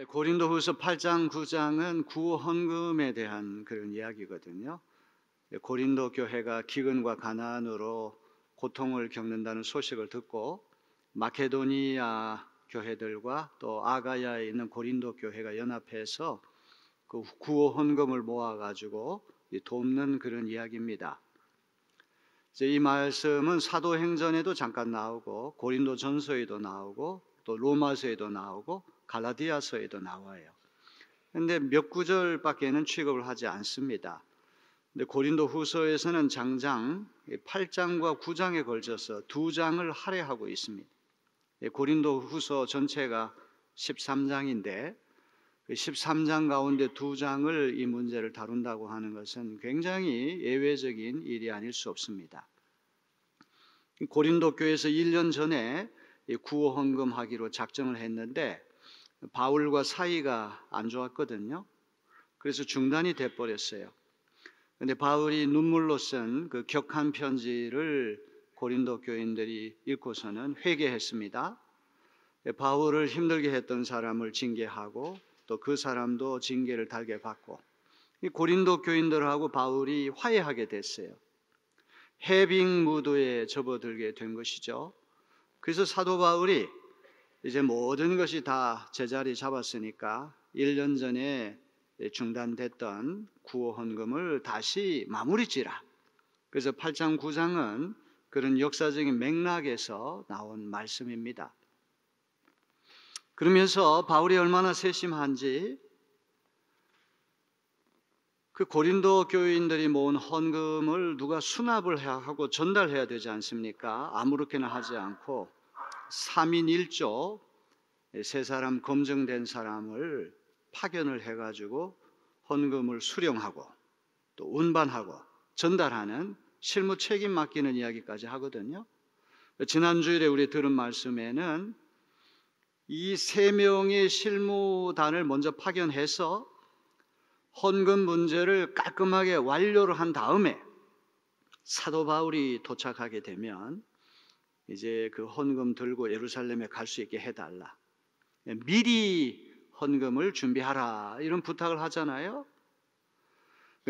고린도후서 8장 9장은 구호 헌금에 대한 그런 이야기거든요. 고린도 교회가 기근과 가난으로 고통을 겪는다는 소식을 듣고 마케도니아 교회들과 또 아가야에 있는 고린도 교회가 연합해서 그 구호 헌금을 모아가지고 돕는 그런 이야기입니다. 이제 이 말씀은 사도행전에도 잠깐 나오고 고린도전서에도 나오고 또 로마서에도 나오고 갈라디아서에도 나와요. 그런데 몇 구절밖에는 취급을 하지 않습니다. 근데 고린도후서에서는 장장 8장과 9장에 걸쳐서 두 장을 할애하고 있습니다. 고린도후서 전체가 13장인데 13장 가운데 두 장을 이 문제를 다룬다고 하는 것은 굉장히 예외적인 일이 아닐 수 없습니다. 고린도 교회에서 1년 전에 구호 헌금하기로 작정을 했는데 바울과 사이가 안 좋았거든요. 그래서 중단이 돼 버렸어요. 근데 바울이 눈물로 쓴 그 격한 편지를 고린도 교인들이 읽고서는 회개했습니다. 바울을 힘들게 했던 사람을 징계하고 또 그 사람도 징계를 달게 받고 고린도 교인들하고 바울이 화해하게 됐어요. 해빙 무드에 접어들게 된 것이죠. 그래서 사도 바울이 이제 모든 것이 다 제자리 잡았으니까 1년 전에 중단됐던 구호 헌금을 다시 마무리 지라. 그래서 8장 9장은 그런 역사적인 맥락에서 나온 말씀입니다. 그러면서 바울이 얼마나 세심한지 그 고린도 교인들이 모은 헌금을 누가 수납을 해야 하고 전달해야 되지 않습니까? 아무렇게나 하지 않고 3인 1조 세 사람 검증된 사람을 파견을 해가지고 헌금을 수령하고 또 운반하고 전달하는 실무 책임 맡기는 이야기까지 하거든요. 지난주일에 우리 들은 말씀에는 이 3명의 실무단을 먼저 파견해서 헌금 문제를 깔끔하게 완료를 한 다음에 사도 바울이 도착하게 되면 이제 그 헌금 들고 예루살렘에 갈 수 있게 해달라. 미리 헌금을 준비하라 이런 부탁을 하잖아요.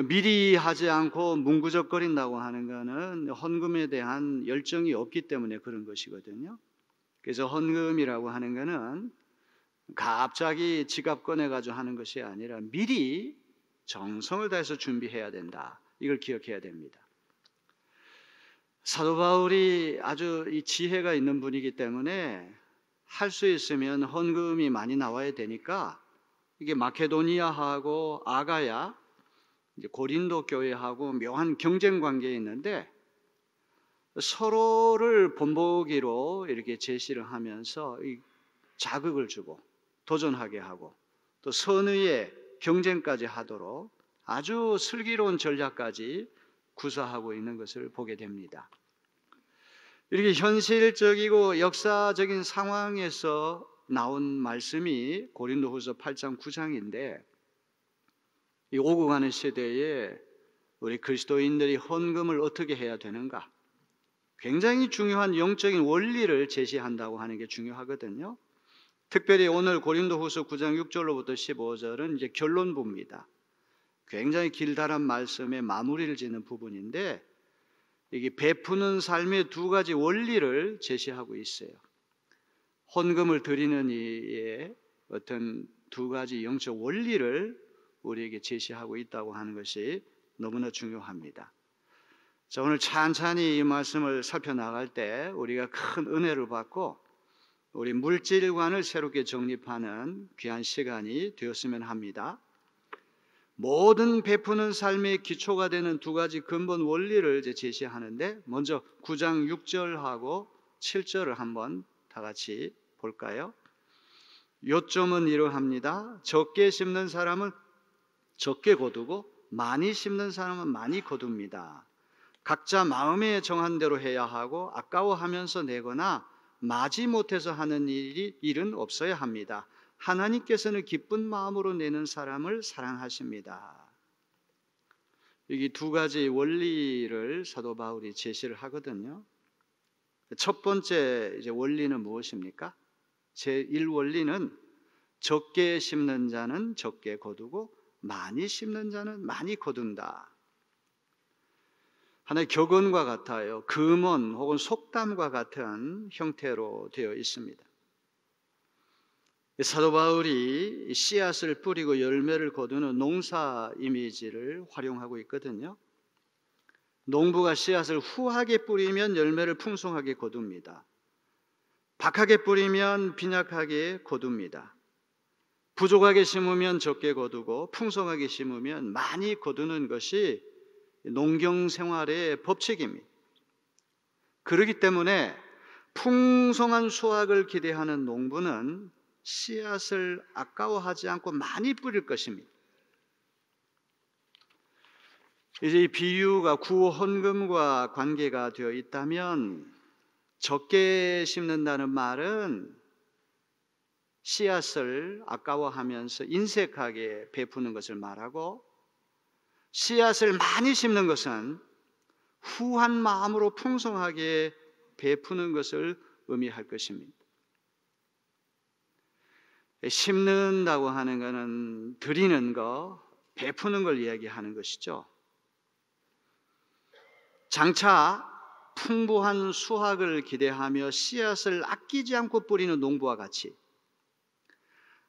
미리 하지 않고 문구적거린다고 하는 것은 헌금에 대한 열정이 없기 때문에 그런 것이거든요. 그래서 헌금이라고 하는 것은 갑자기 지갑 꺼내가지고 하는 것이 아니라 미리 정성을 다해서 준비해야 된다. 이걸 기억해야 됩니다. 사도 바울이 아주 이 지혜가 있는 분이기 때문에 할 수 있으면 헌금이 많이 나와야 되니까 이게 마케도니아하고 아가야, 이제 고린도 교회하고 묘한 경쟁 관계에 있는데 서로를 본보기로 이렇게 제시를 하면서 자극을 주고 도전하게 하고 또 선의의 경쟁까지 하도록 아주 슬기로운 전략까지 구사하고 있는 것을 보게 됩니다. 이렇게 현실적이고 역사적인 상황에서 나온 말씀이 고린도후서 8장 9장인데 이 오고 가는 시대에 우리 그리스도인들이 헌금을 어떻게 해야 되는가? 굉장히 중요한 영적인 원리를 제시한다고 하는 게 중요하거든요. 특별히 오늘 고린도후서 9장 6절로부터 15절은 이제 결론부입니다. 굉장히 길다란 말씀의 마무리를 짓는 부분인데 이게 베푸는 삶의 두 가지 원리를 제시하고 있어요. 헌금을 드리는 이의 어떤 두 가지 영적 원리를 우리에게 제시하고 있다고 하는 것이 너무나 중요합니다. 자, 오늘 찬찬히 이 말씀을 살펴나갈 때 우리가 큰 은혜를 받고 우리 물질관을 새롭게 정립하는 귀한 시간이 되었으면 합니다. 모든 베푸는 삶의 기초가 되는 두 가지 근본 원리를 이제 제시하는데 먼저 9장 6절하고 7절을 한번 다 같이 볼까요? 요점은 이러합니다. 적게 심는 사람은 적게 거두고 많이 심는 사람은 많이 거둡니다. 각자 마음에 정한 대로 해야 하고 아까워하면서 내거나 마지못해서 하는 일은 없어야 합니다. 하나님께서는 기쁜 마음으로 내는 사람을 사랑하십니다. 여기 두 가지 원리를 사도 바울이 제시를 하거든요. 첫 번째 이제 원리는 무엇입니까? 제1원리는 적게 심는 자는 적게 거두고 많이 심는 자는 많이 거둔다. 하나의 격언과 같아요. 금언 혹은 속담과 같은 형태로 되어 있습니다. 사도 바울이 씨앗을 뿌리고 열매를 거두는 농사 이미지를 활용하고 있거든요. 농부가 씨앗을 후하게 뿌리면 열매를 풍성하게 거둡니다. 박하게 뿌리면 빈약하게 거둡니다. 부족하게 심으면 적게 거두고 풍성하게 심으면 많이 거두는 것이 농경 생활의 법칙입니다. 그렇기 때문에 풍성한 수확을 기대하는 농부는 씨앗을 아까워하지 않고 많이 뿌릴 것입니다. 이제 이 비유가 구호 헌금과 관계가 되어 있다면 적게 심는다는 말은 씨앗을 아까워하면서 인색하게 베푸는 것을 말하고, 씨앗을 많이 심는 것은 후한 마음으로 풍성하게 베푸는 것을 의미할 것입니다. 심는다고 하는 것은 드리는 것, 베푸는 걸 이야기하는 것이죠. 장차 풍부한 수확을 기대하며 씨앗을 아끼지 않고 뿌리는 농부와 같이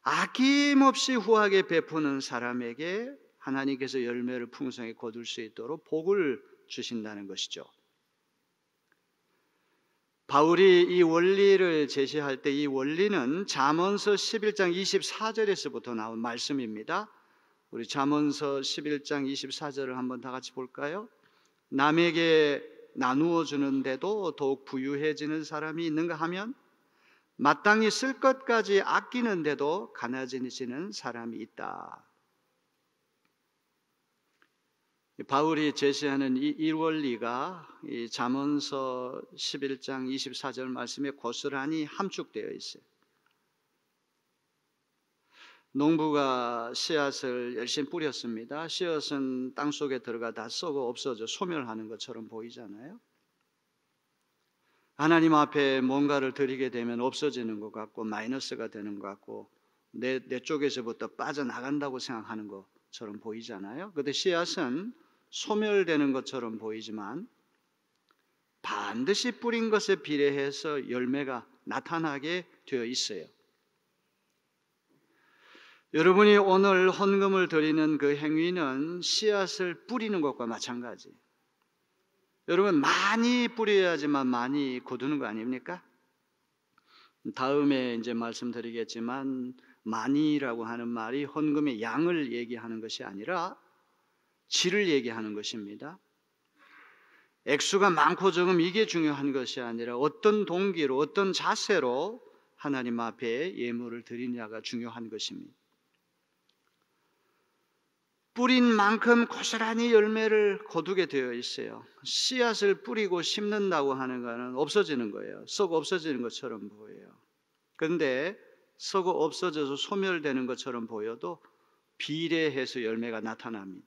아낌없이 후하게 베푸는 사람에게 하나님께서 열매를 풍성히 거둘 수 있도록 복을 주신다는 것이죠. 바울이 이 원리를 제시할 때 이 원리는 잠언서 11장 24절에서부터 나온 말씀입니다. 우리 잠언서 11장 24절을 한번 다 같이 볼까요? 남에게 나누어 주는데도 더욱 부유해지는 사람이 있는가 하면 마땅히 쓸 것까지 아끼는데도 가난해지는 사람이 있다. 바울이 제시하는 이 원리가 이 잠언서 11장 24절 말씀에 고스란히 함축되어 있어요. 농부가 씨앗을 열심히 뿌렸습니다. 씨앗은 땅속에 들어가 다 썩어 없어져 소멸하는 것처럼 보이잖아요. 하나님 앞에 뭔가를 드리게 되면 없어지는 것 같고 마이너스가 되는 것 같고 내 쪽에서부터 빠져나간다고 생각하는 것처럼 보이잖아요. 그런데 씨앗은 소멸되는 것처럼 보이지만 반드시 뿌린 것에 비례해서 열매가 나타나게 되어 있어요. 여러분이 오늘 헌금을 드리는 그 행위는 씨앗을 뿌리는 것과 마찬가지. 여러분 많이 뿌려야지만 많이 거두는 거 아닙니까? 다음에 이제 말씀드리겠지만 많이라고 하는 말이 헌금의 양을 얘기하는 것이 아니라 질을 얘기하는 것입니다. 액수가 많고 적음 이게 중요한 것이 아니라 어떤 동기로 어떤 자세로 하나님 앞에 예물을 드리냐가 중요한 것입니다. 뿌린 만큼 고스란히 열매를 거두게 되어 있어요. 씨앗을 뿌리고 심는다고 하는 것은 없어지는 거예요. 썩어 없어지는 것처럼 보여요. 그런데 썩어 없어져서 소멸되는 것처럼 보여도 비례해서 열매가 나타납니다.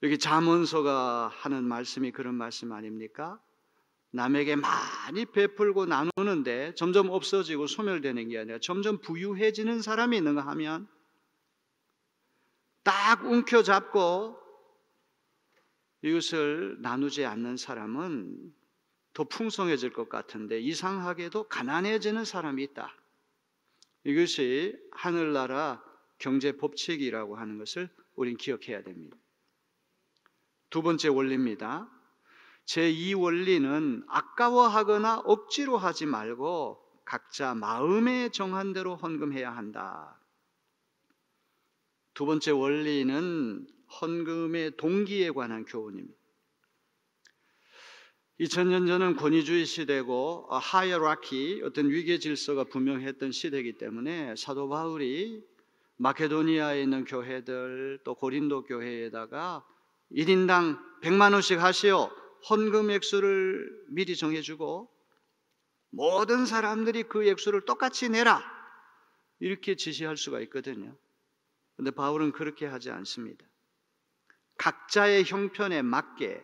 여기 잠언서가 하는 말씀이 그런 말씀 아닙니까? 남에게 많이 베풀고 나누는데 점점 없어지고 소멸되는 게 아니라 점점 부유해지는 사람이 있는가 하면 딱 움켜잡고 이것을 나누지 않는 사람은 더 풍성해질 것 같은데 이상하게도 가난해지는 사람이 있다. 이것이 하늘나라 경제 법칙이라고 하는 것을 우린 기억해야 됩니다. 두 번째 원리입니다. 제2 원리는 아까워하거나 억지로 하지 말고 각자 마음에 정한 대로 헌금해야 한다. 두 번째 원리는 헌금의 동기에 관한 교훈입니다. 2000년 전은 권위주의 시대고 하이어라키, 어떤 위계 질서가 분명했던 시대이기 때문에 사도 바울이 마케도니아에 있는 교회들 또 고린도 교회에다가 1인당 100만 원씩 하시오. 헌금 액수를 미리 정해주고 모든 사람들이 그 액수를 똑같이 내라. 이렇게 지시할 수가 있거든요. 그런데 바울은 그렇게 하지 않습니다. 각자의 형편에 맞게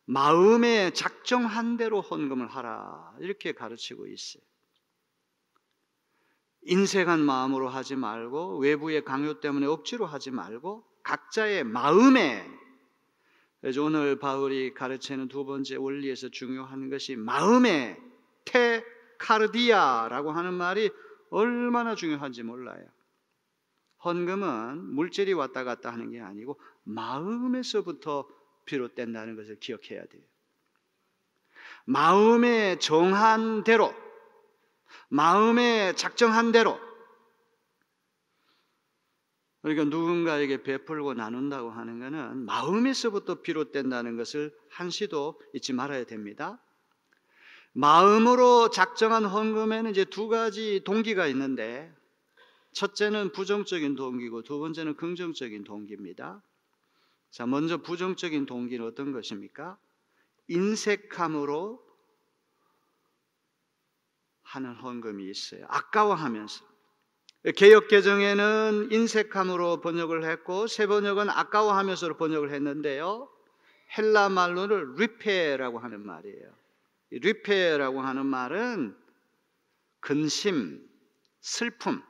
마음에 작정한 대로 헌금을 하라. 이렇게 가르치고 있어요. 인색한 마음으로 하지 말고 외부의 강요 때문에 억지로 하지 말고 각자의 마음에, 그래서 오늘 바울이 가르치는 두 번째 원리에서 중요한 것이 마음의 테카르디아라고 하는 말이 얼마나 중요한지 몰라요. 헌금은 물질이 왔다 갔다 하는 게 아니고 마음에서부터 비롯된다는 것을 기억해야 돼요. 마음에 정한 대로, 마음에 작정한 대로, 그러니까 누군가에게 베풀고 나눈다고 하는 것은 마음에서부터 비롯된다는 것을 한시도 잊지 말아야 됩니다. 마음으로 작정한 헌금에는 이제 두 가지 동기가 있는데, 첫째는 부정적인 동기고 두 번째는 긍정적인 동기입니다. 자, 먼저 부정적인 동기는 어떤 것입니까? 인색함으로 하는 헌금이 있어요. 아까워하면서. 개역개정에는 인색함으로 번역을 했고 새 번역은 아까워하면서로 번역을 했는데요, 헬라 말로는 리페라고 하는 말이에요. 리페라고 하는 말은 근심, 슬픔,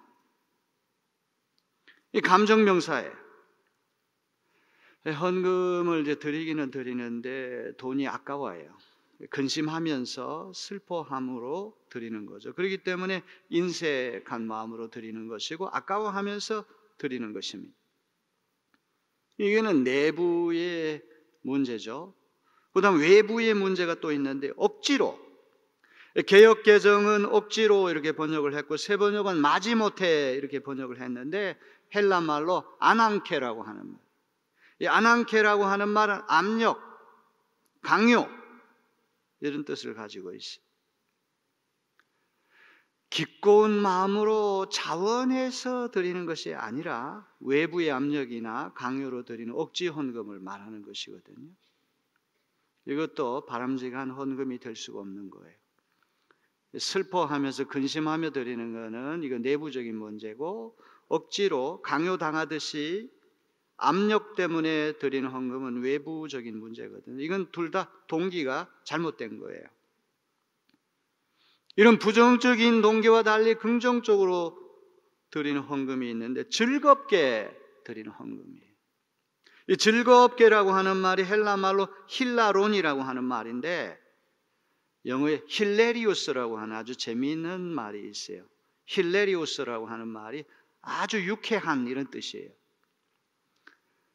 이 감정명사예요. 헌금을 이제 드리기는 드리는데 돈이 아까워요. 근심하면서 슬퍼함으로 드리는 거죠. 그렇기 때문에 인색한 마음으로 드리는 것이고 아까워하면서 드리는 것입니다. 이게는 내부의 문제죠. 그 다음 외부의 문제가 또 있는데 억지로, 개역개정은 억지로 이렇게 번역을 했고 새 번역은 마지못해 이렇게 번역을 했는데 헬라 말로 아난케라고 하는 말. 이 아난케라고 하는 말은 압력, 강요 이런 뜻을 가지고 있어요. 기꺼운 마음으로 자원해서 드리는 것이 아니라 외부의 압력이나 강요로 드리는 억지 헌금을 말하는 것이거든요. 이것도 바람직한 헌금이 될 수가 없는 거예요. 슬퍼하면서 근심하며 드리는 것은 이거 내부적인 문제고, 억지로 강요당하듯이 압력 때문에 드리는 헌금은 외부적인 문제거든요. 이건 둘 다 동기가 잘못된 거예요. 이런 부정적인 동기와 달리 긍정적으로 드리는 헌금이 있는데 즐겁게 드리는 헌금이에요. 이 즐겁게라고 하는 말이 헬라 말로 힐라론이라고 하는 말인데 영어에 힐레리우스라고 하는 아주 재미있는 말이 있어요. 힐레리우스라고 하는 말이 아주 유쾌한 이런 뜻이에요.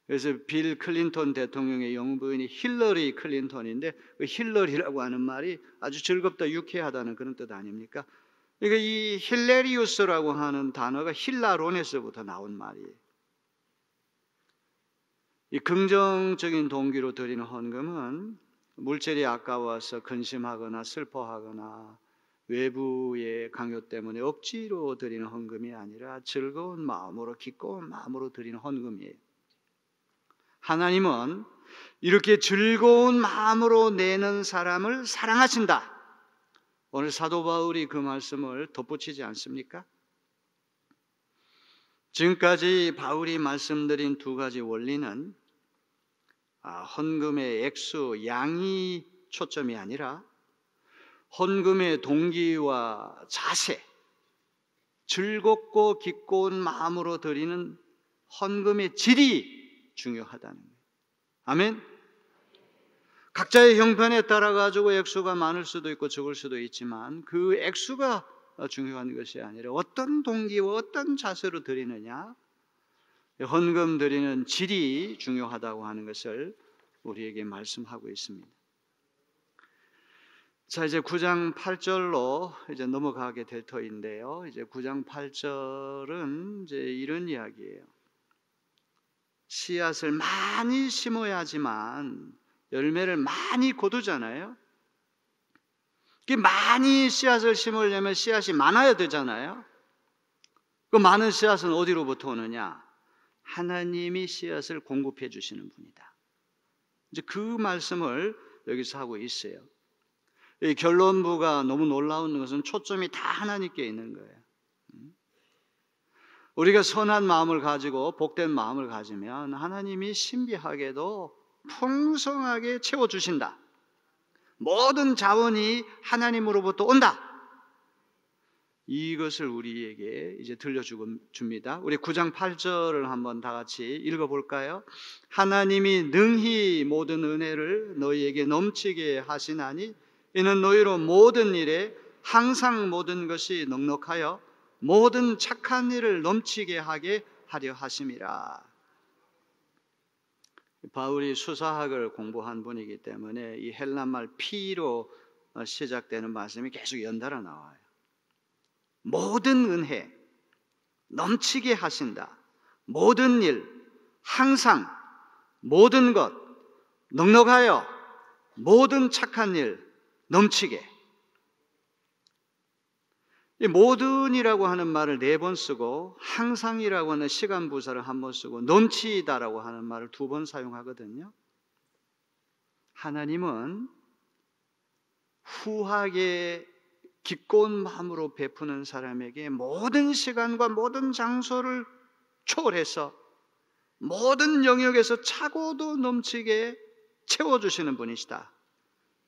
그래서 빌 클린턴 대통령의 영부인이 힐러리 클린턴인데 그 힐러리라고 하는 말이 아주 즐겁다, 유쾌하다는 그런 뜻 아닙니까? 그러니까 이 힐레리우스라고 하는 단어가 힐라론에서부터 나온 말이에요. 이 긍정적인 동기로 드리는 헌금은 물질이 아까워서 근심하거나 슬퍼하거나 외부의 강요 때문에 억지로 드리는 헌금이 아니라 즐거운 마음으로, 기꺼운 마음으로 드리는 헌금이에요. 하나님은 이렇게 즐거운 마음으로 내는 사람을 사랑하신다. 오늘 사도 바울이 그 말씀을 덧붙이지 않습니까? 지금까지 바울이 말씀드린 두 가지 원리는 헌금의 액수, 양이 초점이 아니라 헌금의 동기와 자세, 즐겁고 기꺼운 마음으로 드리는 헌금의 질이 중요하다는 거예요. 아멘. 각자의 형편에 따라 가지고 액수가 많을 수도 있고 적을 수도 있지만 그 액수가 중요한 것이 아니라 어떤 동기와 어떤 자세로 드리느냐, 헌금 드리는 질이 중요하다고 하는 것을 우리에게 말씀하고 있습니다. 자, 이제 9장 8절로 이제 넘어가게 될 터인데요. 이제 9장 8절은 이제 이런 이야기예요. 씨앗을 많이 심어야지만 열매를 많이 거두잖아요. 많이 씨앗을 심으려면 씨앗이 많아야 되잖아요. 그 많은 씨앗은 어디로부터 오느냐? 하나님이 씨앗을 공급해 주시는 분이다. 이제 그 말씀을 여기서 하고 있어요. 이 결론부가 너무 놀라운 것은 초점이 다 하나님께 있는 거예요. 우리가 선한 마음을 가지고 복된 마음을 가지면 하나님이 신비하게도 풍성하게 채워주신다. 모든 자원이 하나님으로부터 온다. 이것을 우리에게 이제 들려주고 줍니다. 우리 9장 8절을 한번 다 같이 읽어볼까요? 하나님이 능히 모든 은혜를 너희에게 넘치게 하시나니 이는 너희로 모든 일에 항상 모든 것이 넉넉하여 모든 착한 일을 넘치게 하게 하려 하심이라. 바울이 수사학을 공부한 분이기 때문에 이 헬란말 피로 시작되는 말씀이 계속 연달아 나와요. 모든 은혜 넘치게 하신다. 모든 일, 항상, 모든 것, 넉넉하여 모든 착한 일 넘치게. 이 모든이라고 하는 말을 4번 쓰고 항상이라고 하는 시간 부사를 1번 쓰고 넘치다라고 하는 말을 2번 사용하거든요. 하나님은 후하게 기꺼운 마음으로 베푸는 사람에게 모든 시간과 모든 장소를 초월해서 모든 영역에서 차고도 넘치게 채워주시는 분이시다.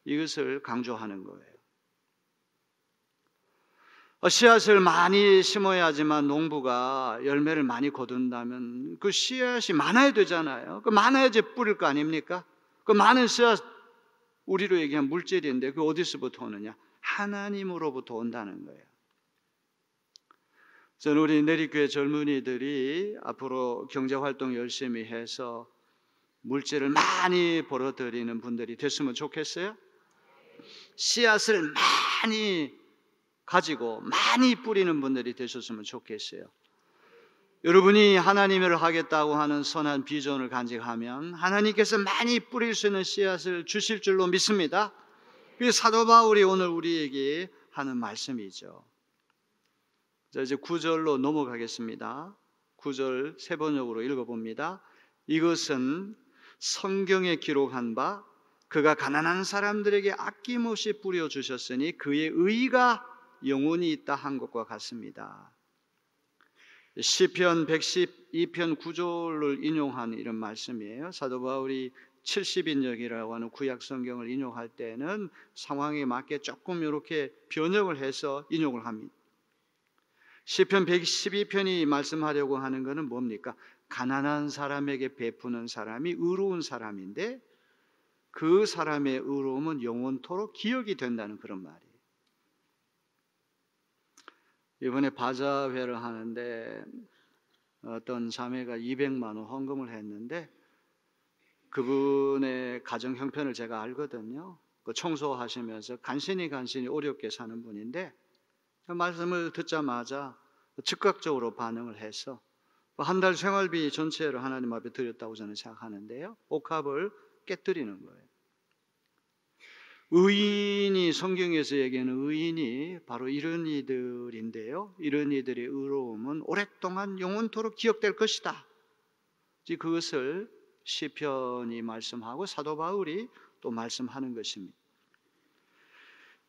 이것을 강조하는 거예요. 씨앗을 많이 심어야지만 농부가 열매를 많이 거둔다면 그 씨앗이 많아야 되잖아요. 그 많아야지 뿌릴 거 아닙니까? 그 많은 씨앗, 우리로 얘기하면 물질인데 그 어디서부터 오느냐? 하나님으로부터 온다는 거예요. 저는 우리 내리교회 젊은이들이 앞으로 경제활동 열심히 해서 물질을 많이 벌어들이는 분들이 됐으면 좋겠어요. 씨앗을 많이 가지고 많이 뿌리는 분들이 되셨으면 좋겠어요. 여러분이 하나님을 하겠다고 하는 선한 비전을 간직하면 하나님께서 많이 뿌릴 수 있는 씨앗을 주실 줄로 믿습니다. 그게 사도 바울이 오늘 우리에게 하는 말씀이죠. 자, 이제 9절로 넘어가겠습니다. 9절 세 번역으로 읽어봅니다. 이것은 성경에 기록한 바 그가 가난한 사람들에게 아낌없이 뿌려주셨으니 그의 의가 영원히 있다 한 것과 같습니다. 시편 112편 9절을 인용한 이런 말씀이에요. 사도 바울이 70인역이라고 하는 구약 성경을 인용할 때는 상황에 맞게 조금 이렇게 변형을 해서 인용을 합니다. 시편 112편이 말씀하려고 하는 것은 뭡니까? 가난한 사람에게 베푸는 사람이 의로운 사람인데 그 사람의 의로움은 영원토록 기억이 된다는 그런 말이에요. 이번에 바자회를 하는데 어떤 자매가 200만 원 헌금을 했는데 그분의 가정 형편을 제가 알거든요. 그 청소하시면서 간신히 어렵게 사는 분인데 그 말씀을 듣자마자 즉각적으로 반응을 해서 한 달 생활비 전체를 하나님 앞에 드렸다고 저는 생각하는데요. 옥합을 깨뜨리는 거예요. 의인이, 성경에서 얘기하는 의인이 바로 이런 이들인데요. 이런 이들의 의로움은 오랫동안 영원토록 기억될 것이다. 그것을 시편이 말씀하고 사도 바울이 또 말씀하는 것입니다.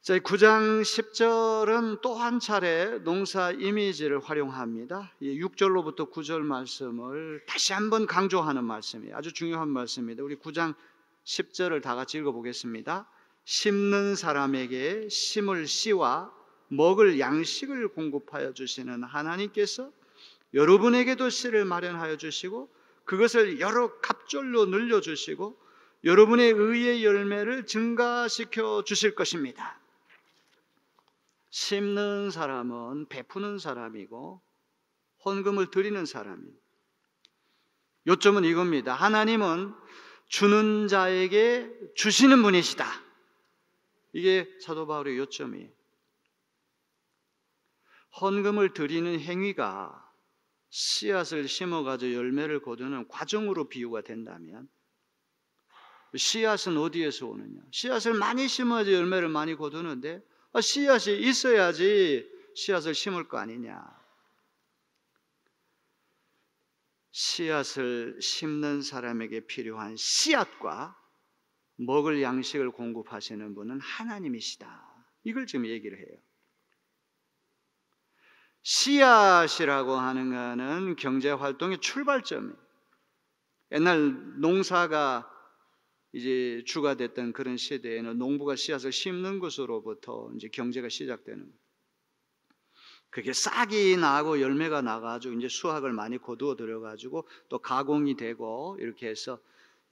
자, 9장 10절은 또 한 차례 농사 이미지를 활용합니다. 6절로부터 9절 말씀을 다시 한번 강조하는 말씀이에요. 아주 중요한 말씀입니다. 우리 9장 10절을 다 같이 읽어보겠습니다. 심는 사람에게 심을 씨와 먹을 양식을 공급하여 주시는 하나님께서 여러분에게도 씨를 마련하여 주시고 그것을 여러 갑절로 늘려주시고 여러분의 의의 열매를 증가시켜 주실 것입니다. 심는 사람은 베푸는 사람이고 헌금을 드리는 사람입니다. 요점은 이겁니다. 하나님은 주는 자에게 주시는 분이시다. 이게 사도 바울의 요점이에요. 헌금을 드리는 행위가 씨앗을 심어가지고 열매를 거두는 과정으로 비유가 된다면 씨앗은 어디에서 오느냐? 씨앗을 많이 심어야지 열매를 많이 거두는데 씨앗이 있어야지 씨앗을 심을 거 아니냐? 씨앗을 심는 사람에게 필요한 씨앗과 먹을 양식을 공급하시는 분은 하나님이시다. 이걸 지금 얘기를 해요. 씨앗이라고 하는 것은 경제활동의 출발점이에요. 옛날 농사가 이제 주가 됐던 그런 시대에는 농부가 씨앗을 심는 것으로부터 이제 경제가 시작되는 거예요. 그게 싹이 나고 열매가 나가지고 이제 수확을 많이 거두어 들여가지고 또 가공이 되고 이렇게 해서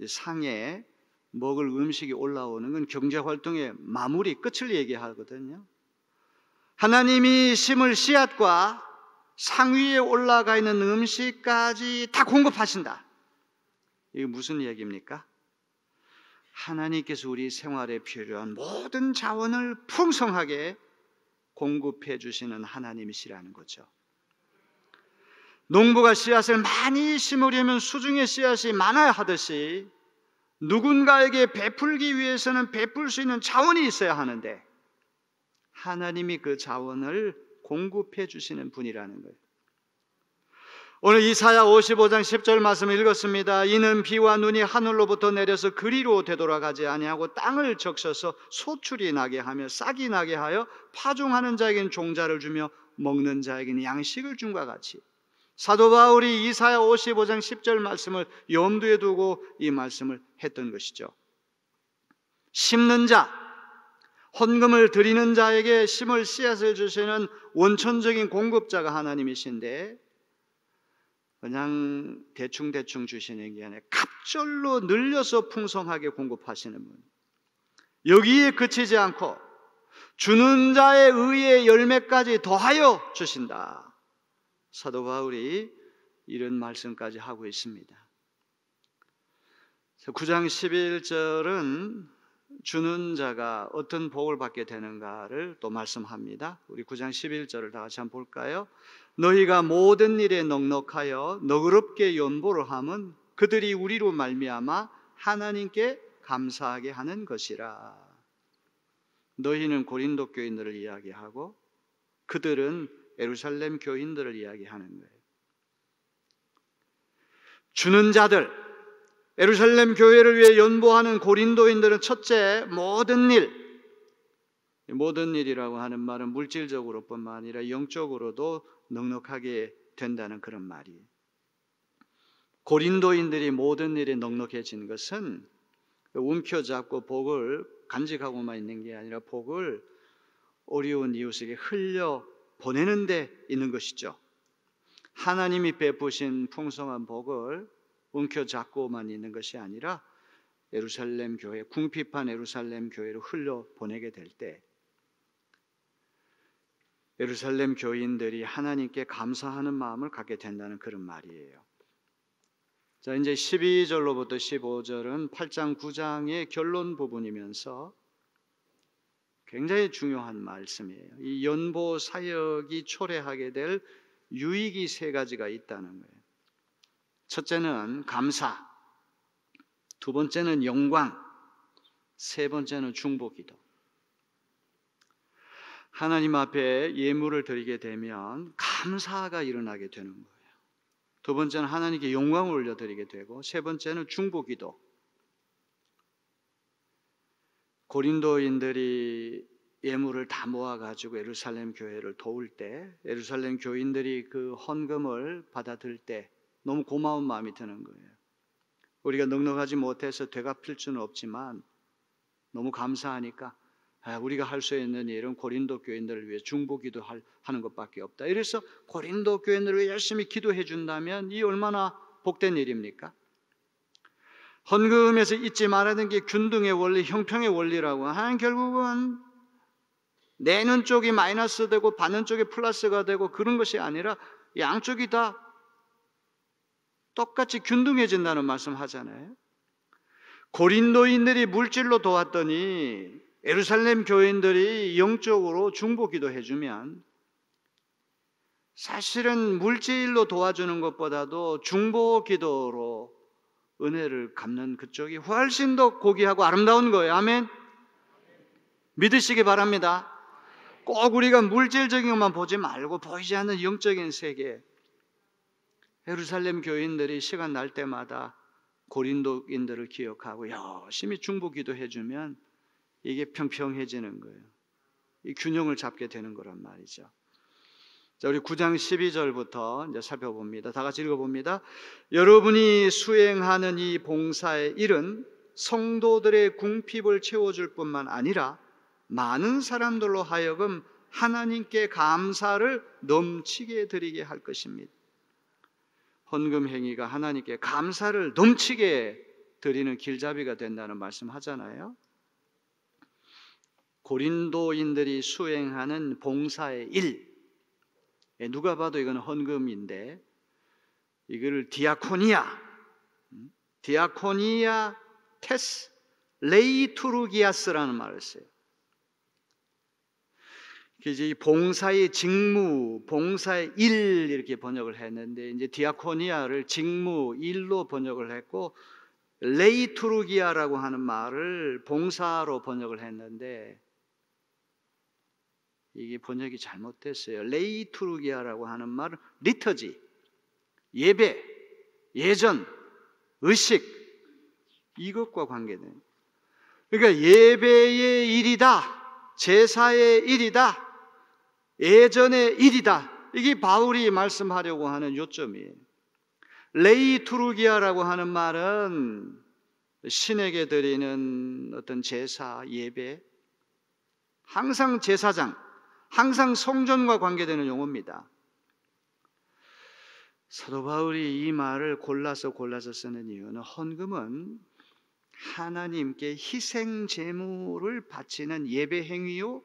상에 먹을 음식이 올라오는 건 경제 활동의 마무리 끝을 얘기하거든요. 하나님이 심을 씨앗과 상 위에 올라가 있는 음식까지 다 공급하신다. 이게 무슨 얘기입니까? 하나님께서 우리 생활에 필요한 모든 자원을 풍성하게 공급해 주시는 하나님이시라는 거죠. 농부가 씨앗을 많이 심으려면 수중에 씨앗이 많아야 하듯이 누군가에게 베풀기 위해서는 베풀 수 있는 자원이 있어야 하는데 하나님이 그 자원을 공급해 주시는 분이라는 거예요. 오늘 이사야 55장 10절 말씀을 읽었습니다. 이는 비와 눈이 하늘로부터 내려서 그리로 되돌아가지 아니하고 땅을 적셔서 소출이 나게 하며 싹이 나게 하여 파종하는 자에게는 종자를 주며 먹는 자에게는 양식을 줌과 같이. 사도 바울이 이사야 55장 10절 말씀을 염두에 두고 이 말씀을 했던 것이죠. 심는 자, 헌금을 드리는 자에게 심을 씨앗을 주시는 원천적인 공급자가 하나님이신데 그냥 대충 주시는 게 아니라 갑절로 늘려서 풍성하게 공급하시는 분. 여기에 그치지 않고 주는 자에 의해 열매까지 더하여 주신다. 사도 바울이 이런 말씀까지 하고 있습니다. 9장 11절은 주는 자가 어떤 복을 받게 되는가를 또 말씀합니다. 우리 9장 11절을 다 같이 한번 볼까요? 너희가 모든 일에 넉넉하여 너그럽게 연보를 함은 그들이 우리로 말미암아 하나님께 감사하게 하는 것이라. 너희는 고린도 교인들을 이야기하고 그들은 예루살렘 교인들을 이야기하는 거예요. 주는 자들, 예루살렘 교회를 위해 연보하는 고린도인들은 첫째, 모든 일이라고 하는 말은 물질적으로뿐만 아니라 영적으로도 넉넉하게 된다는 그런 말이에요. 고린도인들이 모든 일에 넉넉해진 것은 움켜잡고 복을 간직하고만 있는 게 아니라 복을 어려운 이웃에게 흘려 보내는 데 있는 것이죠. 하나님이 베푸신 풍성한 복을 움켜잡고만 있는 것이 아니라 예루살렘 교회, 궁핍한 예루살렘 교회로 흘려 보내게 될 때 예루살렘 교인들이 하나님께 감사하는 마음을 갖게 된다는 그런 말이에요. 자, 이제 12절로부터 15절은 8장 9장의 결론 부분이면서 굉장히 중요한 말씀이에요. 이 연보 사역이 초래하게 될 유익이 세 가지가 있다는 거예요. 첫째는 감사, 두 번째는 영광, 세 번째는 중보기도. 하나님 앞에 예물을 드리게 되면 감사가 일어나게 되는 거예요. 두 번째는 하나님께 영광을 올려드리게 되고 세 번째는 중보기도. 고린도인들이 예물을 다 모아가지고 예루살렘 교회를 도울 때 예루살렘 교인들이 그 헌금을 받아들 때 너무 고마운 마음이 드는 거예요. 우리가 넉넉하지 못해서 되갚을 수는 없지만 너무 감사하니까 우리가 할 수 있는 일은 고린도 교인들을 위해 중보기도 하는 것밖에 없다. 이래서 고린도 교인들을 위해 열심히 기도해 준다면 이 얼마나 복된 일입니까? 헌금에서 잊지 말아야 되는 게 균등의 원리, 형평의 원리라고 하는 결국은 내는 쪽이 마이너스 되고 받는 쪽이 플러스가 되고 그런 것이 아니라 양쪽이 다 똑같이 균등해진다는 말씀 하잖아요. 고린도인들이 물질로 도왔더니 예루살렘 교인들이 영적으로 중보기도 해주면 사실은 물질로 도와주는 것보다도 중보기도로 은혜를 갚는 그쪽이 훨씬 더 고귀하고 아름다운 거예요. 아멘. 믿으시기 바랍니다. 꼭 우리가 물질적인 것만 보지 말고 보이지 않는 영적인 세계, 예루살렘 교인들이 시간 날 때마다 고린도인들을 기억하고 열심히 중보기도 해주면 이게 평평해지는 거예요. 이 균형을 잡게 되는 거란 말이죠. 자, 우리 9장 12절부터 이제 살펴봅니다. 다 같이 읽어봅니다. 여러분이 수행하는 이 봉사의 일은 성도들의 궁핍을 채워줄 뿐만 아니라 많은 사람들로 하여금 하나님께 감사를 넘치게 드리게 할 것입니다. 헌금 행위가 하나님께 감사를 넘치게 드리는 길잡이가 된다는 말씀하잖아요. 고린도인들이 수행하는 봉사의 일, 누가 봐도 이건 헌금인데 이걸 디아코니아 테스 레이투르기아스라는 말을 써요. 이제 봉사의 직무, 봉사의 일 이렇게 번역을 했는데 이제 디아코니아를 직무, 일로 번역을 했고 레이투르기아라고 하는 말을 봉사로 번역을 했는데 이게 번역이 잘못됐어요. 레이투르기아라고 하는 말은 리터지, 예배, 예전, 의식 이것과 관계된. 그러니까 예배의 일이다, 제사의 일이다, 예전의 일이다. 이게 바울이 말씀하려고 하는 요점이에요. 레이투르기아라고 하는 말은 신에게 드리는 어떤 제사, 예배, 항상 제사장, 항상 성전과 관계되는 용어입니다. 사도 바울이 이 말을 골라서 쓰는 이유는 헌금은 하나님께 희생 제물을 바치는 예배 행위요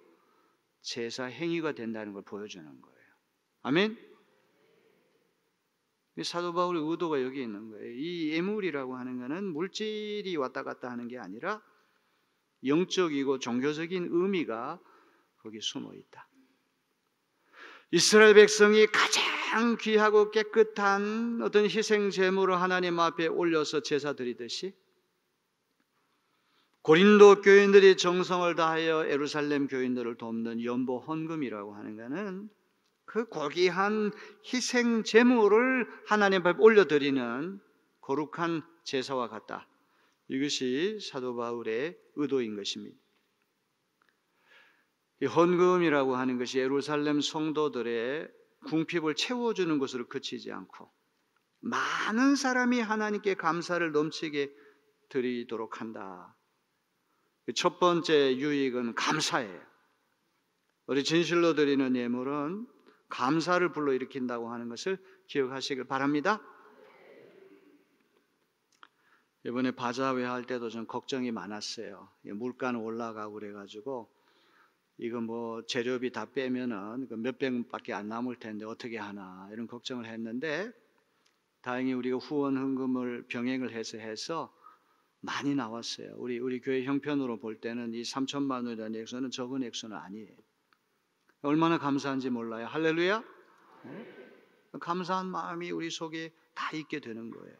제사 행위가 된다는 걸 보여주는 거예요. 아멘. 사도 바울의 의도가 여기 있는 거예요. 이 예물이라고 하는 것은 물질이 왔다 갔다 하는 게 아니라 영적이고 종교적인 의미가 거기 숨어 있다. 이스라엘 백성이 가장 귀하고 깨끗한 어떤 희생 제물을 하나님 앞에 올려서 제사 드리듯이 고린도 교인들이 정성을 다하여 예루살렘 교인들을 돕는 연보 헌금이라고 하는 것은 그 고귀한 희생 제물을 하나님 앞에 올려드리는 거룩한 제사와 같다. 이것이 사도 바울의 의도인 것입니다. 이 헌금이라고 하는 것이 예루살렘 성도들의 궁핍을 채워주는 것으로 그치지 않고 많은 사람이 하나님께 감사를 넘치게 드리도록 한다. 첫 번째 유익은 감사예요. 우리 진실로 드리는 예물은 감사를 불러일으킨다고 하는 것을 기억하시길 바랍니다. 이번에 바자회 할 때도 좀 걱정이 많았어요. 물가는 올라가고 그래가지고 이거 뭐 재료비 다 빼면은 몇백밖에 안 남을 텐데 어떻게 하나 이런 걱정을 했는데 다행히 우리가 후원 헌금을 병행을 해서 많이 나왔어요. 우리 교회 형편으로 볼 때는 이 3천만 원이라는 액수는 적은 액수는 아니에요. 얼마나 감사한지 몰라요. 할렐루야. 네? 감사한 마음이 우리 속에 다 있게 되는 거예요.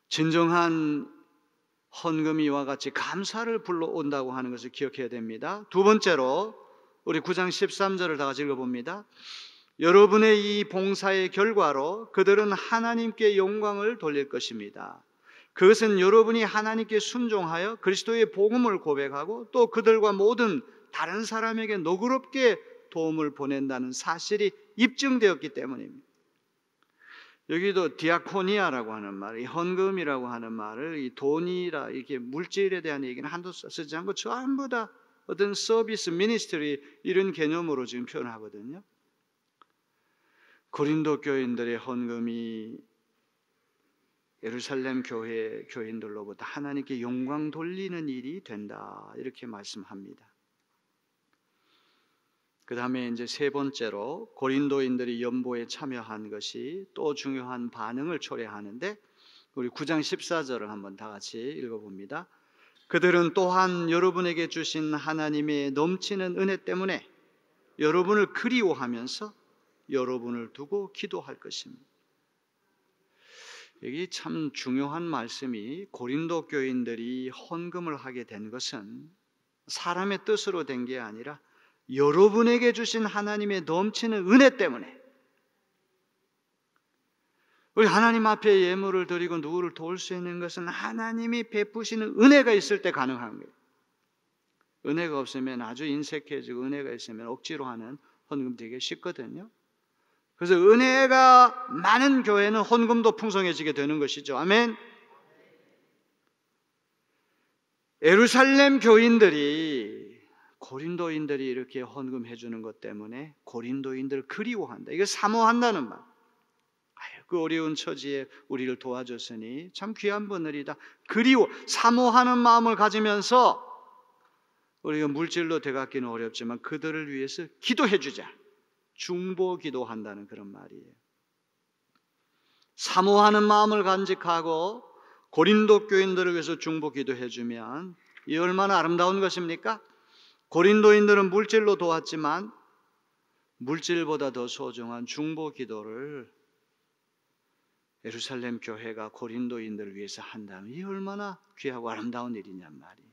진정한 헌금이 이와 같이 감사를 불러온다고 하는 것을 기억해야 됩니다. 두 번째로 우리 9장 13절을 다 같이 읽어봅니다. 여러분의 이 봉사의 결과로 그들은 하나님께 영광을 돌릴 것입니다. 그것은 여러분이 하나님께 순종하여 그리스도의 복음을 고백하고 또 그들과 모든 다른 사람에게 너그럽게 도움을 보낸다는 사실이 입증되었기 때문입니다. 여기도 디아코니아라고 하는 말, 이 헌금이라고 하는 말을 이 돈이라 이렇게 물질에 대한 얘기는 한도 쓰지 않고 전부 다 어떤 서비스, 미니스트리 이런 개념으로 지금 표현하거든요. 고린도 교인들의 헌금이 예루살렘 교회 교인들로부터 하나님께 영광 돌리는 일이 된다 이렇게 말씀합니다. 그 다음에 이제 세 번째로 고린도인들이 연보에 참여한 것이 또 중요한 반응을 초래하는데 우리 9장 14절을 한번 다 같이 읽어봅니다. 그들은 또한 여러분에게 주신 하나님의 넘치는 은혜 때문에 여러분을 그리워하면서 여러분을 두고 기도할 것입니다. 여기 참 중요한 말씀이 고린도 교인들이 헌금을 하게 된 것은 사람의 뜻으로 된 게 아니라 여러분에게 주신 하나님의 넘치는 은혜 때문에 우리 하나님 앞에 예물을 드리고 누구를 도울 수 있는 것은 하나님이 베푸시는 은혜가 있을 때 가능한 거예요. 은혜가 없으면 아주 인색해지고 은혜가 있으면 억지로 하는 헌금 되게 쉽거든요. 그래서 은혜가 많은 교회는 헌금도 풍성해지게 되는 것이죠. 아멘. 예루살렘 교인들이 고린도인들이 이렇게 헌금해 주는 것 때문에 고린도인들을 그리워한다. 이거 사모한다는 말. 그 어려운 처지에 우리를 도와줬으니 참 귀한 분들이다. 그리워, 사모하는 마음을 가지면서 우리가 물질로 되갚기는 어렵지만 그들을 위해서 기도해 주자. 중보 기도한다는 그런 말이에요. 사모하는 마음을 간직하고 고린도 교인들을 위해서 중보 기도해 주면 이 얼마나 아름다운 것입니까? 고린도인들은 물질로 도왔지만 물질보다 더 소중한 중보 기도를 예루살렘 교회가 고린도인들을 위해서 한다면 이 얼마나 귀하고 아름다운 일이냔 말이에요.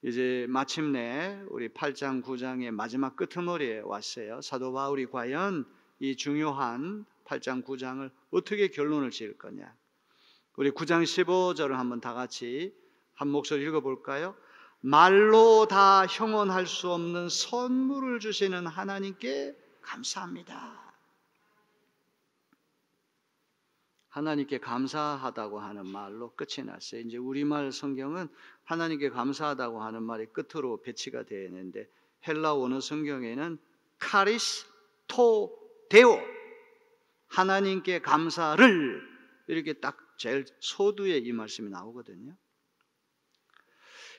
이제 마침내 우리 8장 9장의 마지막 끄트머리에 왔어요. 사도 바울이 과연 이 중요한 8장 9장을 어떻게 결론을 지을 거냐. 우리 9장 15절을 한번 다 같이 한 목소리 읽어볼까요? 말로 다 형언할 수 없는 선물을 주시는 하나님께 감사합니다. 하나님께 감사하다고 하는 말로 끝이 났어요. 이제 우리말 성경은 하나님께 감사하다고 하는 말이 끝으로 배치가 되어 있는데 헬라 원어 성경에는 카리스 토 데오, 하나님께 감사를, 이렇게 딱 제일 소두에 이 말씀이 나오거든요.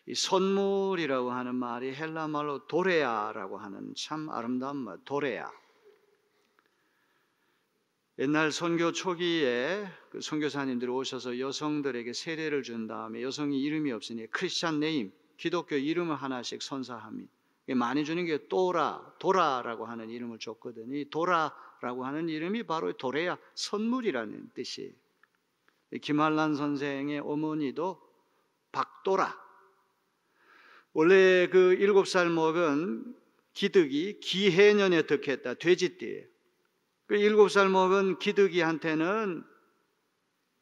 이 선물이라고 하는 말이 헬라 말로 도레아라고 하는 참 아름다운 말, 도레아. 옛날 선교 초기에 그 선교사님들이 오셔서 여성들에게 세례를 준 다음에 여성이 이름이 없으니 크리스찬 네임, 기독교 이름을 하나씩 선사합니다. 많이 주는 게 도라라고 하는 이름을 줬거든요. 이 도라라고 하는 이름이 바로 도레아, 선물이라는 뜻이에요. 김한란 선생의 어머니도 박도라. 원래 그 7살 먹은 기득이 기해년에 득했다. 돼지띠예요. 그 7살 먹은 기득이한테는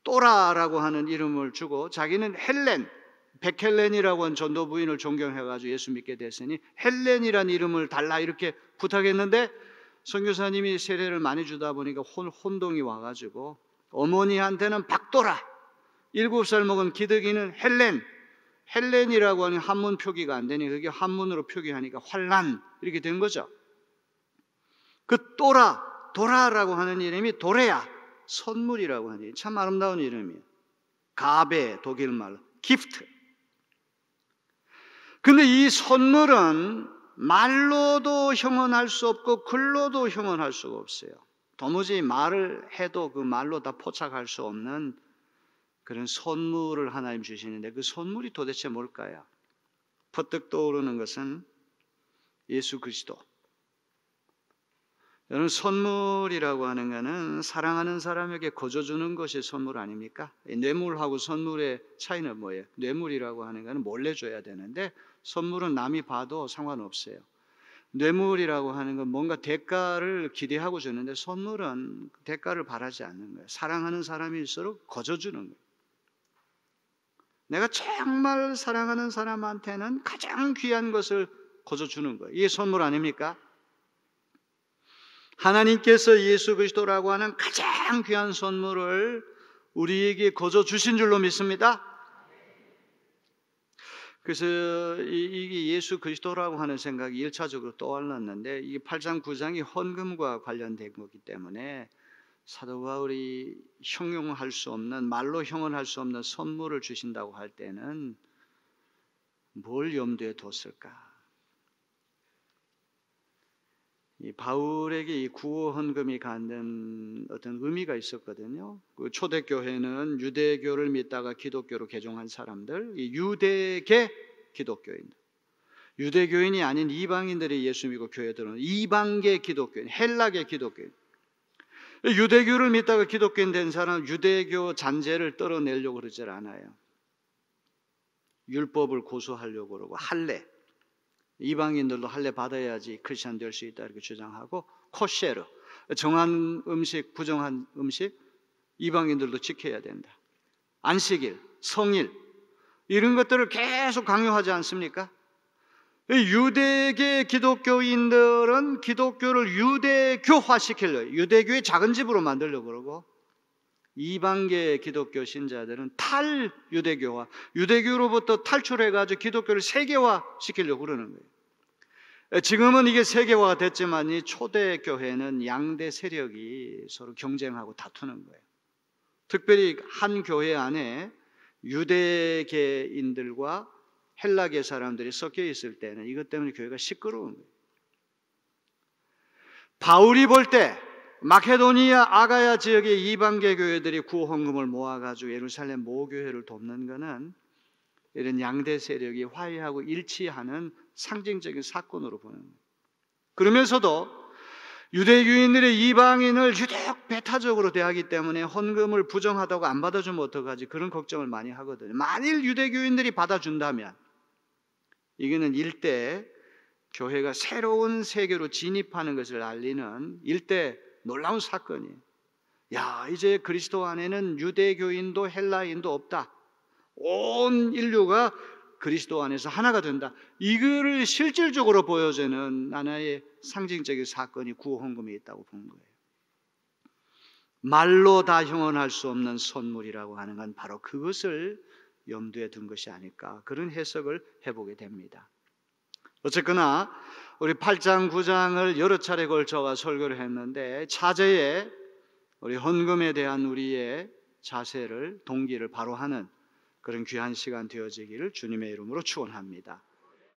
또라라고 하는 이름을 주고 자기는 헬렌, 백헬렌이라고 하는 전도 부인을 존경해가지고 예수 믿게 됐으니 헬렌이라는 이름을 달라 이렇게 부탁했는데 선교사님이 세례를 많이 주다 보니까 혼동이 와가지고 어머니한테는 박도라, 7살 먹은 기득이는 헬렌이라고 하는 한문 표기가 안 되니 그게 한문으로 표기하니까 환란 이렇게 된 거죠. 그 도라라고 하는 이름이 도레아, 선물이라고 하는, 참 아름다운 이름이에요. 가베, 독일말로 기프트. 근데 이 선물은 말로도 형언할 수 없고 글로도 형언할 수가 없어요. 도무지 말을 해도 그 말로 다 포착할 수 없는 그런 선물을 하나님 주시는데 그 선물이 도대체 뭘까요? 퍼뜩 떠오르는 것은 예수 그리스도. 여러분, 선물이라고 하는 것은 사랑하는 사람에게 거저주는 것이 선물 아닙니까? 뇌물하고 선물의 차이는 뭐예요? 뇌물이라고 하는 것은 몰래 줘야 되는데 선물은 남이 봐도 상관없어요. 뇌물이라고 하는 건 뭔가 대가를 기대하고 주는데 선물은 대가를 바라지 않는 거예요. 사랑하는 사람일수록 거저주는 거예요. 내가 정말 사랑하는 사람한테는 가장 귀한 것을 거저주는 거예요. 이게 선물 아닙니까? 하나님께서 예수 그리스도라고 하는 가장 귀한 선물을 우리에게 거저 주신 줄로 믿습니다. 그래서 이게 예수 그리스도라고 하는 생각이 1차적으로 떠올랐는데 이게 8장 9장이 헌금과 관련된 거기 때문에 사도 바울이 형용할 수 없는, 말로 형언할 수 없는 선물을 주신다고 할 때는 뭘 염두에 뒀을까? 이 바울에게 이 구호 헌금이 갖는 어떤 의미가 있었거든요. 그 초대교회는 유대교를 믿다가 기독교로 개종한 사람들, 이 유대계 기독교인들, 유대교인이 아닌 이방인들이 예수 믿고 교회에 들어오는 이방계 기독교인, 헬라계 기독교인. 유대교를 믿다가 기독교인 된 사람은 유대교 잔재를 떨어내려고 그러질 않아요. 율법을 고수하려고 그러고 할례, 이방인들도 할례 받아야지 크리스찬 될 수 있다 이렇게 주장하고, 코셰르, 정한 음식, 부정한 음식 이방인들도 지켜야 된다. 안식일, 성일 이런 것들을 계속 강요하지 않습니까? 유대계 기독교인들은 기독교를 유대교화시키려고, 유대교의 작은 집으로 만들려고 그러고, 이방계 기독교 신자들은 탈유대교와 유대교로부터 탈출해가지고 기독교를 세계화 시키려고 그러는 거예요. 지금은 이게 세계화가 됐지만 이 초대교회는 양대 세력이 서로 경쟁하고 다투는 거예요. 특별히 한 교회 안에 유대계인들과 헬라계 사람들이 섞여 있을 때는 이것 때문에 교회가 시끄러운 거예요. 바울이 볼 때 마케도니아 아가야 지역의 이방계 교회들이 구원금을 모아가지고 예루살렘 모교회를 돕는 것은 이런 양대 세력이 화해하고 일치하는 상징적인 사건으로 보는 거예요. 그러면서도 유대교인들의 이방인을 유독 배타적으로 대하기 때문에 헌금을 부정하다고 안 받아주면 어떡하지? 그런 걱정을 많이 하거든요. 만일 유대교인들이 받아준다면 이거는 일대 교회가 새로운 세계로 진입하는 것을 알리는 일대 놀라운 사건이에요. 야, 이제 그리스도 안에는 유대교인도 헬라인도 없다. 온 인류가 그리스도 안에서 하나가 된다. 이거를 실질적으로 보여주는 하나의 상징적인 사건이 구원금에 있다고 본 거예요. 말로 다 형언할 수 없는 선물이라고 하는 건 바로 그것을 염두에 둔 것이 아닐까, 그런 해석을 해보게 됩니다. 어쨌거나 우리 8장 9장을 여러 차례 걸쳐가 설교를 했는데 차제에 우리 헌금에 대한 우리의 자세를 동기를 바로 하는 그런 귀한 시간 되어지기를 주님의 이름으로 축원합니다.